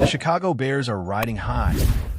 The Chicago Bears are riding high.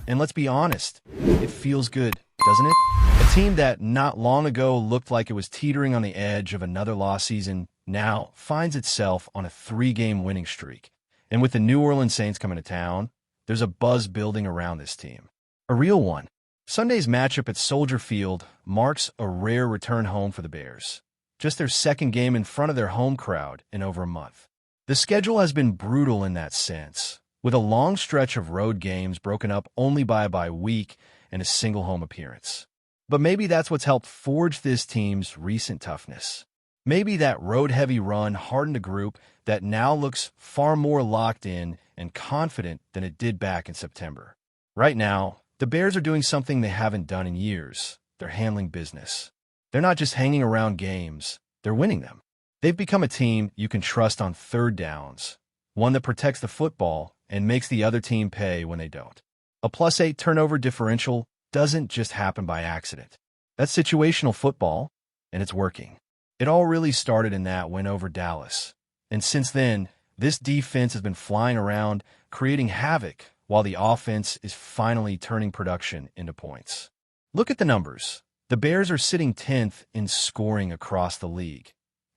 And let's be honest, it feels good, doesn't it? A team that not long ago looked like it was teetering on the edge of another lost season now finds itself on a 3-game winning streak. And with the New Orleans Saints coming to town, there's a buzz building around this team. A real one. Sunday's matchup at Soldier Field marks a rare return home for the Bears. Just their second game in front of their home crowd in over a month. The schedule has been brutal in that sense, with a long stretch of road games broken up only by a bye week and a single home appearance. But maybe that's what's helped forge this team's recent toughness. Maybe that road-heavy run hardened a group that now looks far more locked in and confident than it did back in September. Right now, the Bears are doing something they haven't done in years. They're handling business. They're not just hanging around games, they're winning them. They've become a team you can trust on third downs, one that protects the football and makes the other team pay when they don't. A +8 turnover differential doesn't just happen by accident. That's situational football, and it's working. It all really started in that win over Dallas. And since then, this defense has been flying around, creating havoc, while the offense is finally turning production into points. Look at the numbers. The Bears are sitting 10th in scoring across the league,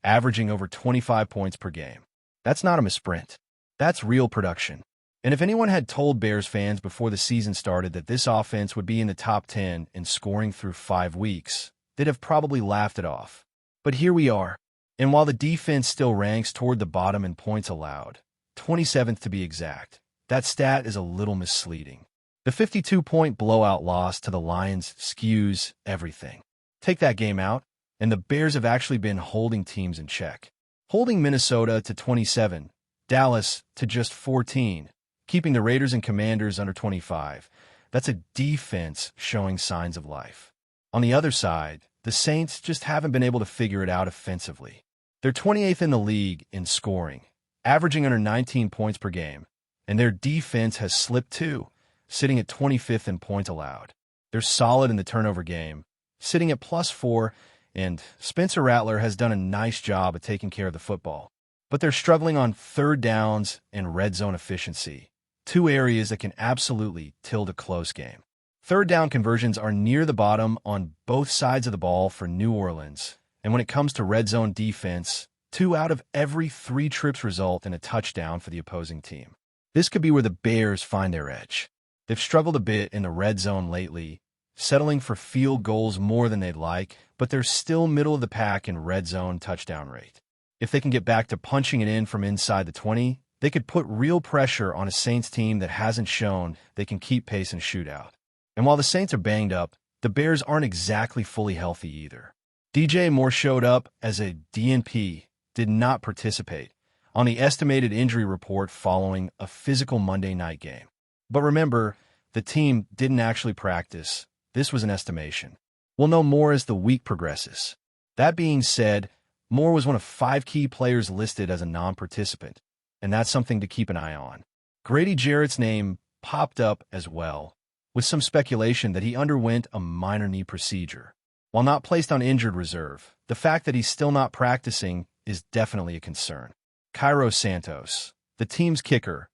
averaging over 25 points per game. That's not a misprint. That's real production. And if anyone had told Bears fans before the season started that this offense would be in the top 10 in scoring through 5 weeks, they'd have probably laughed it off. But here we are. And while the defense still ranks toward the bottom in points allowed, 27th to be exact, that stat is a little misleading. The 52-point blowout loss to the Lions skews everything. Take that game out, and the Bears have actually been holding teams in check. Holding Minnesota to 27, Dallas to just 14, keeping the Raiders and Commanders under 25. That's a defense showing signs of life. On the other side, the Saints just haven't been able to figure it out offensively. They're 28th in the league in scoring, averaging under 19 points per game, and their defense has slipped too, sitting at 25th in points allowed. They're solid in the turnover game, sitting at +4, and Spencer Rattler has done a nice job of taking care of the football. But they're struggling on third downs and red zone efficiency, 2 areas that can absolutely tilt a close game. Third down conversions are near the bottom on both sides of the ball for New Orleans, and when it comes to red zone defense, 2 out of every 3 trips result in a touchdown for the opposing team. This could be where the Bears find their edge. They've struggled a bit in the red zone lately, settling for field goals more than they'd like, but they're still middle of the pack in red zone touchdown rate. If they can get back to punching it in from inside the 20, they could put real pressure on a Saints team that hasn't shown they can keep pace in a shootout. And while the Saints are banged up, the Bears aren't exactly fully healthy either. DJ Moore showed up as a DNP, did not participate on the estimated injury report following a physical Monday night game. But remember, the team didn't actually practice. This was an estimation. We'll know more as the week progresses. That being said, Moore was one of 5 key players listed as a non-participant, and that's something to keep an eye on. Grady Jarrett's name popped up as well, with some speculation that he underwent a minor knee procedure. While not placed on injured reserve, the fact that he's still not practicing is definitely a concern. Cairo Santos, the team's kicker,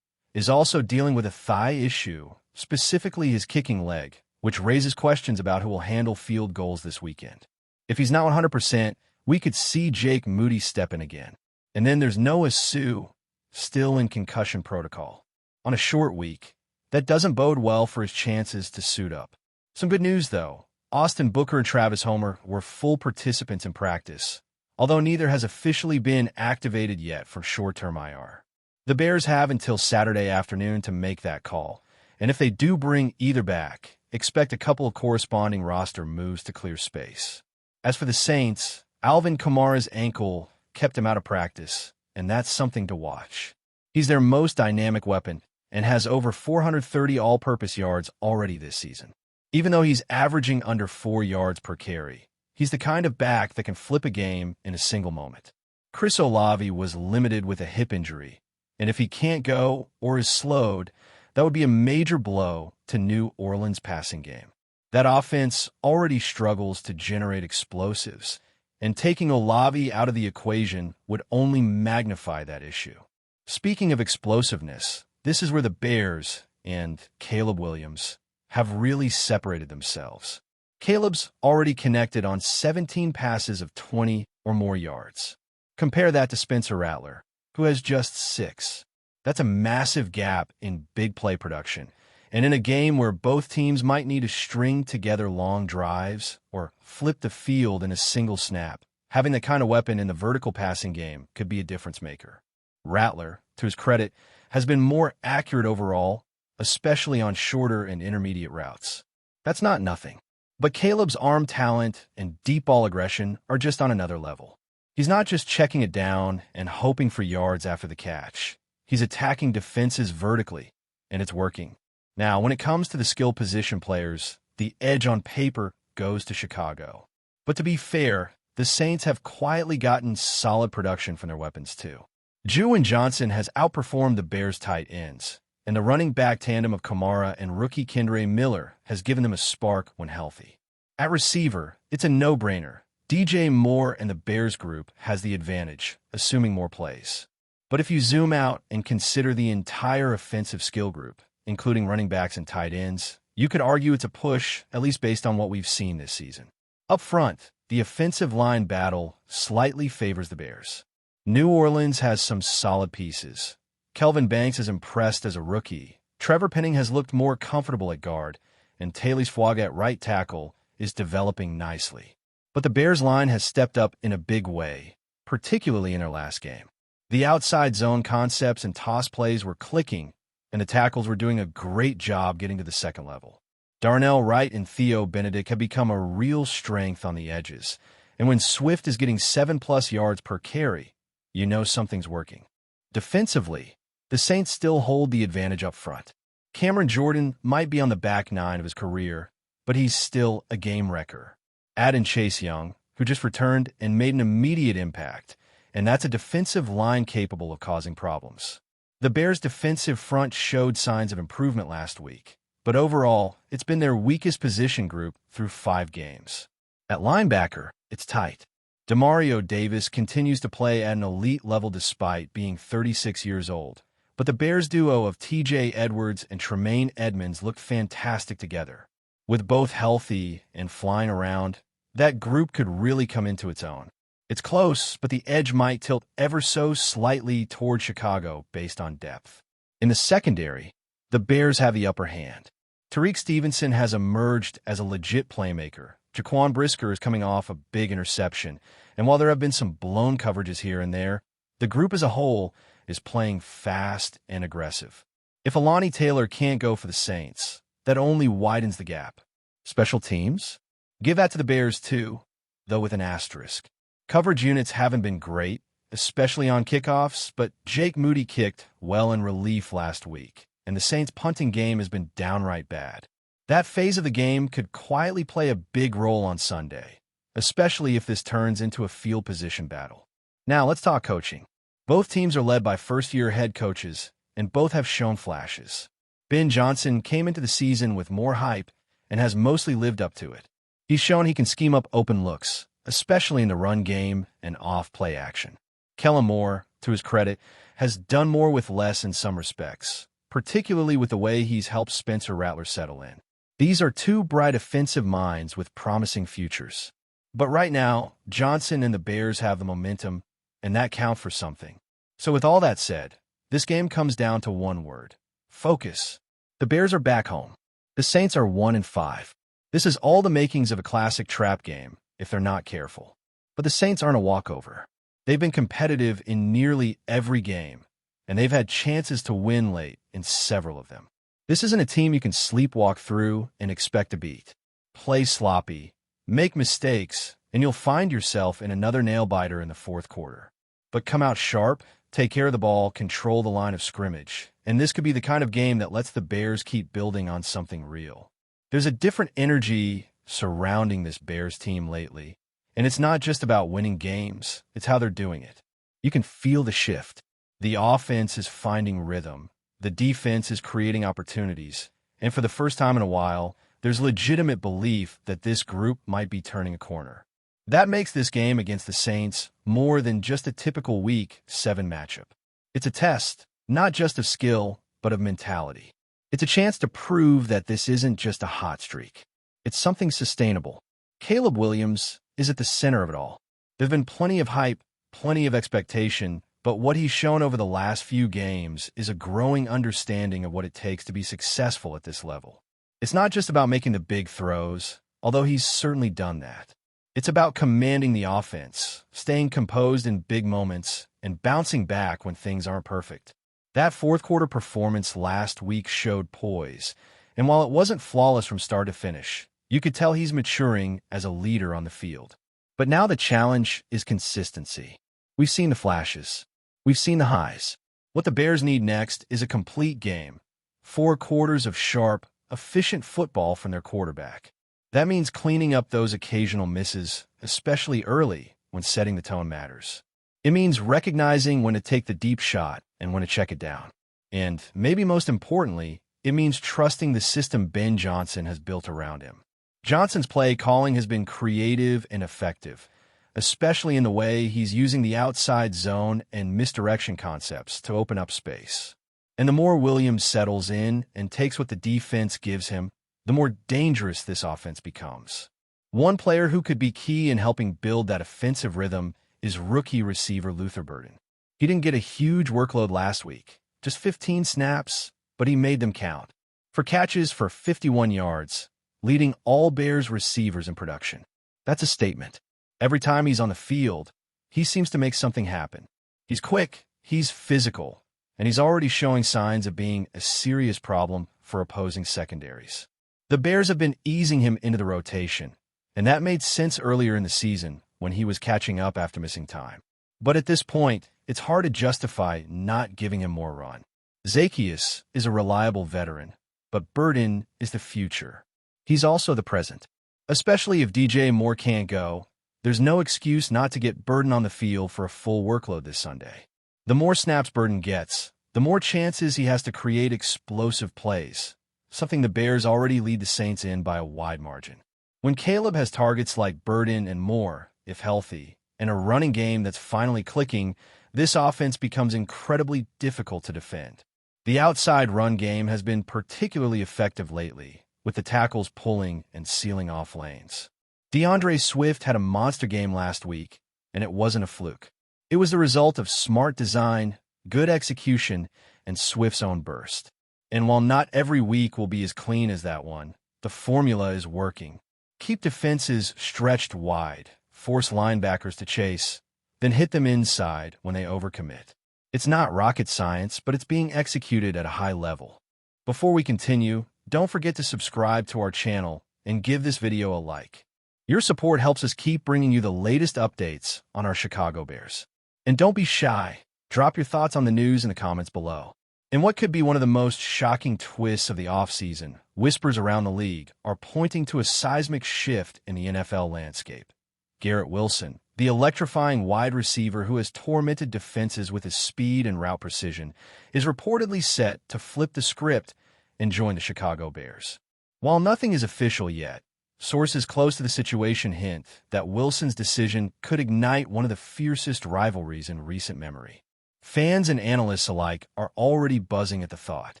is also dealing with a thigh issue, specifically his kicking leg, which raises questions about who will handle field goals this weekend. If he's not 100%, we could see Jake Moody step in again. And then there's Noah Sue, still in concussion protocol. On a short week, that doesn't bode well for his chances to suit up. Some good news, though. Austin Booker and Travis Homer were full participants in practice, although neither has officially been activated yet from short-term IR. The Bears have until Saturday afternoon to make that call, and if they do bring either back, expect a couple of corresponding roster moves to clear space. As for the Saints, Alvin Kamara's ankle kept him out of practice, and that's something to watch. He's their most dynamic weapon and has over 430 all-purpose yards already this season. Even though he's averaging under 4 yards per carry, he's the kind of back that can flip a game in a single moment. Chris Olave was limited with a hip injury, and if he can't go or is slowed, that would be a major blow to New Orleans' passing game. That offense already struggles to generate explosives, and taking Olave out of the equation would only magnify that issue. Speaking of explosiveness, This is where the Bears and Caleb Williams have really separated themselves. Caleb's already connected on 17 passes of 20 or more yards. Compare that to Spencer Rattler, who has just 6. That's a massive gap in big play production. And in a game where both teams might need to string together long drives or flip the field in a single snap, having that kind of weapon in the vertical passing game could be a difference maker. Rattler, to his credit, has been more accurate overall, especially on shorter and intermediate routes. That's not nothing. But Caleb's arm talent and deep ball aggression are just on another level. He's not just checking it down and hoping for yards after the catch. He's attacking defenses vertically, and it's working. Now, when it comes to the skill position players, the edge on paper goes to Chicago. But to be fair, the Saints have quietly gotten solid production from their weapons too. Juwan Johnson has outperformed the Bears' tight ends, and the running back tandem of Kamara and rookie Kendre Miller has given them a spark when healthy. At receiver, it's a no-brainer. DJ Moore and the Bears group has the advantage, assuming more plays. But if you zoom out and consider the entire offensive skill group, including running backs and tight ends, you could argue it's a push, at least based on what we've seen this season. Up front, the offensive line battle slightly favors the Bears. New Orleans has some solid pieces. Kelvin Banks is impressed as a rookie. Trevor Penning has looked more comfortable at guard, and Taylor Swaga at right tackle is developing nicely. But the Bears line has stepped up in a big way, particularly in their last game. The outside zone concepts and toss plays were clicking, and the tackles were doing a great job getting to the second level. Darnell Wright and Theo Benedict have become a real strength on the edges, and when Swift is getting 7+ yards per carry, you know something's working. Defensively, the Saints still hold the advantage up front. Cameron Jordan might be on the back nine of his career, but he's still a game wrecker. Add in Chase Young, who just returned and made an immediate impact, and that's a defensive line capable of causing problems. The Bears' defensive front showed signs of improvement last week, but overall, it's been their weakest position group through 5 games. At linebacker, it's tight. Demario Davis continues to play at an elite level despite being 36 years old, but the Bears duo of TJ Edwards and Tremaine Edmonds look fantastic together. With both healthy and flying around, that group could really come into its own. It's close, but the edge might tilt ever so slightly toward Chicago based on depth. In the secondary, the Bears have the upper hand. Tariq Stevenson has emerged as a legit playmaker. Jaquan Brisker is coming off a big interception, and while there have been some blown coverages here and there, the group as a whole is playing fast and aggressive. If Alani Taylor can't go for the Saints, that only widens the gap. Special teams? Give that to the Bears too, though with an asterisk. Coverage units haven't been great, especially on kickoffs, but Jake Moody kicked well in relief last week, and the Saints' punting game has been downright bad. That phase of the game could quietly play a big role on Sunday, especially if this turns into a field position battle. Now, let's talk coaching. Both teams are led by first-year head coaches, and both have shown flashes. Ben Johnson came into the season with more hype and has mostly lived up to it. He's shown he can scheme up open looks, especially in the run game and off-play action. Kellen Moore, to his credit, has done more with less in some respects, particularly with the way he's helped Spencer Rattler settle in. These are 2 bright offensive minds with promising futures. But right now, Johnson and the Bears have the momentum, and that counts for something. So with all that said, this game comes down to one word: focus. The Bears are back home. The Saints are 1-5. This is all the makings of a classic trap game, if they're not careful. But the Saints aren't a walkover. They've been competitive in nearly every game, and they've had chances to win late in several of them. This isn't a team you can sleepwalk through and expect to beat. Play sloppy, make mistakes, and you'll find yourself in another nail-biter in the fourth quarter. But come out sharp, take care of the ball, control the line of scrimmage, and this could be the kind of game that lets the Bears keep building on something real. There's a different energy surrounding this Bears team lately, and it's not just about winning games, it's how they're doing it. You can feel the shift. The offense is finding rhythm. The defense is creating opportunities, and for the first time in a while, there's legitimate belief that this group might be turning a corner. That makes this game against the Saints more than just a typical Week 7 matchup. It's a test, not just of skill, but of mentality. It's a chance to prove that this isn't just a hot streak. It's something sustainable. Caleb Williams is at the center of it all. There's been plenty of hype, plenty of expectation, but what he's shown over the last few games is a growing understanding of what it takes to be successful at this level. It's not just about making the big throws, although he's certainly done that. It's about commanding the offense, staying composed in big moments, and bouncing back when things aren't perfect. That fourth-quarter performance last week showed poise, and while it wasn't flawless from start to finish, you could tell he's maturing as a leader on the field. But now the challenge is consistency. We've seen the flashes. We've seen the highs. What the Bears need next is a complete game. 4 quarters of sharp, efficient football from their quarterback. That means cleaning up those occasional misses, especially early when setting the tone matters. It means recognizing when to take the deep shot and when to check it down. And, maybe most importantly, it means trusting the system Ben Johnson has built around him. Johnson's play calling has been creative and effective, especially in the way he's using the outside zone and misdirection concepts to open up space. And the more Williams settles in and takes what the defense gives him, the more dangerous this offense becomes. One player who could be key in helping build that offensive rhythm is rookie receiver Luther Burden. He didn't get a huge workload last week, just 15 snaps, but he made them count. For catches for 51 yards, leading all Bears receivers in production. That's a statement. Every time he's on the field, he seems to make something happen. He's quick, he's physical, and he's already showing signs of being a serious problem for opposing secondaries. The Bears have been easing him into the rotation, and that made sense earlier in the season when he was catching up after missing time. But at this point, it's hard to justify not giving him more run. Zaccheaus is a reliable veteran, but Burden is the future. He's also the present. Especially if DJ Moore can't go, there's no excuse not to get Burden on the field for a full workload this Sunday. The more snaps Burden gets, the more chances he has to create explosive plays, something the Bears already lead the Saints in by a wide margin. When Caleb has targets like Burden and Moore, if healthy, and a running game that's finally clicking, this offense becomes incredibly difficult to defend. The outside run game has been particularly effective lately, with the tackles pulling and sealing off lanes. DeAndre Swift had a monster game last week, and it wasn't a fluke. It was the result of smart design, good execution, and Swift's own burst. And while not every week will be as clean as that one, the formula is working. Keep defenses stretched wide, force linebackers to chase, then hit them inside when they overcommit. It's not rocket science, but it's being executed at a high level. Before we continue, don't forget to subscribe to our channel and give this video a like. Your support helps us keep bringing you the latest updates on our Chicago Bears. And don't be shy. Drop your thoughts on the news in the comments below. In what could be one of the most shocking twists of the offseason, whispers around the league are pointing to a seismic shift in the NFL landscape. Garrett Wilson, the electrifying wide receiver who has tormented defenses with his speed and route precision, is reportedly set to flip the script and join the Chicago Bears. While nothing is official yet, sources close to the situation hint that Wilson's decision could ignite one of the fiercest rivalries in recent memory. Fans and analysts alike are already buzzing at the thought.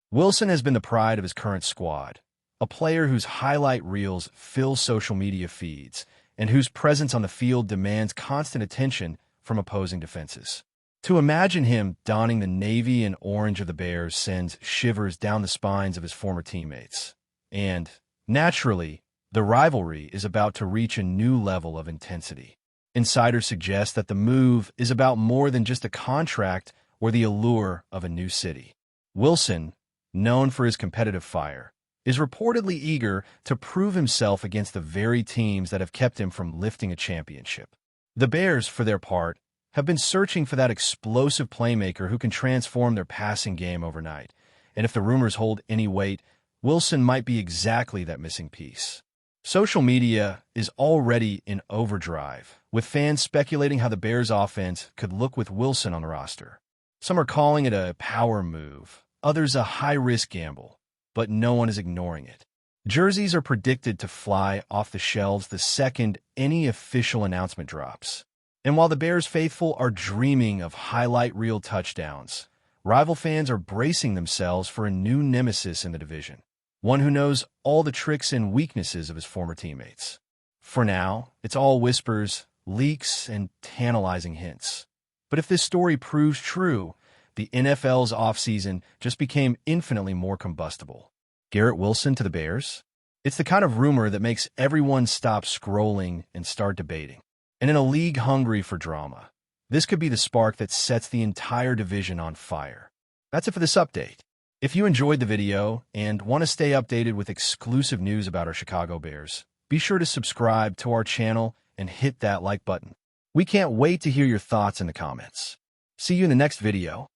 Wilson has been the pride of his current squad, a player whose highlight reels fill social media feeds and whose presence on the field demands constant attention from opposing defenses. To imagine him donning the navy and orange of the Bears sends shivers down the spines of his former teammates. And, naturally, the rivalry is about to reach a new level of intensity. Insiders suggest that the move is about more than just a contract or the allure of a new city. Wilson, known for his competitive fire, is reportedly eager to prove himself against the very teams that have kept him from lifting a championship. The Bears, for their part, have been searching for that explosive playmaker who can transform their passing game overnight. And if the rumors hold any weight, Wilson might be exactly that missing piece. Social media is already in overdrive, with fans speculating how the Bears' offense could look with Wilson on the roster. Some are calling it a power move, others a high-risk gamble, but no one is ignoring it. Jerseys are predicted to fly off the shelves the second any official announcement drops. And while the Bears faithful are dreaming of highlight reel touchdowns, Rival fans are bracing themselves for a new nemesis in the division, one who knows all the tricks and weaknesses of his former teammates. For now, it's all whispers, leaks, and tantalizing hints. But if this story proves true, the NFL's offseason just became infinitely more combustible. Garrett Wilson to the Bears? It's the kind of rumor that makes everyone stop scrolling and start debating. And in a league hungry for drama, this could be the spark that sets the entire division on fire. That's it for this update. If you enjoyed the video and want to stay updated with exclusive news about our Chicago Bears, be sure to subscribe to our channel and hit that like button. We can't wait to hear your thoughts in the comments. See you in the next video.